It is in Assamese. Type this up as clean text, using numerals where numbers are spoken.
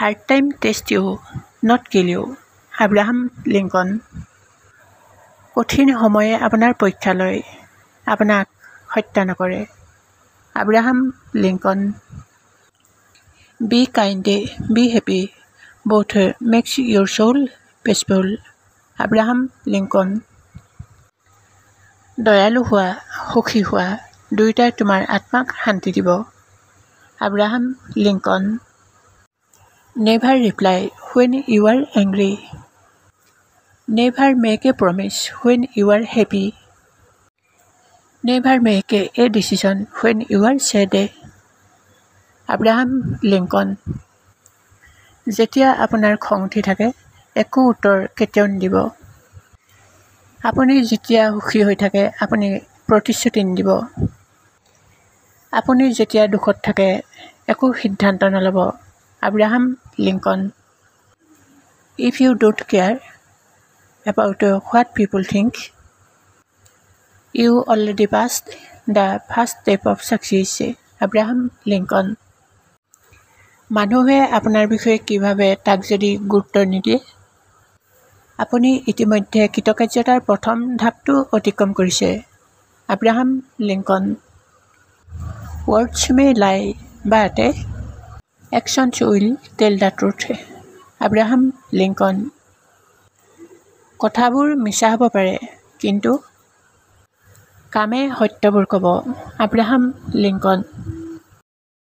Hard time test you, not kill you. Abraham Lincoln. কঠিন সময়ে আপোনাৰ পৰীক্ষা লয়, আপোনাক হত্যা নকৰে। Abraham Lincoln. Be kind, be happy, both makes your soul peaceful. Abraham Lincoln. দয়ালু হোৱা, সুখী হোৱা, দুয়োটাই তোমাৰ আত্মাক শান্তি দিব। Abraham Lincoln. Never reply when you are angry. Never make a promise when you are happy. Never make a decision when you are sad. Abraham Lincoln. যেতিয়া আপোনাৰ খং উঠি থাকে, একো উত্তৰ কেতিয়াও নিদিব। আপুনি যেতিয়া সুখী হৈ থাকে, আপুনি প্ৰতিশ্ৰুতি নিদিব। আপুনি যেতিয়া দুখত থাকে, একো সিদ্ধান্ত নল'ব। Abraham Lincoln. If you don't care about what people think, you already passed the first step of success. Abraham Lincoln. মানুহে আপোনাৰ বিষয়ে কি ভাবে তাক যদি গুৰুত্ব নিদিয়ে, আপুনি ইতিমধ্যে কৃতকাৰ্যতাৰ প্ৰথম ধাপটো অতিক্ৰম কৰিছে। Abraham Lincoln. Words may lie, but actions will tell the truth. Abraham Lincoln. কথাবোৰ মিছা হ'ব পাৰে, কিন্তু কামে সত্যবোৰ ক'ব। Abraham Lincoln.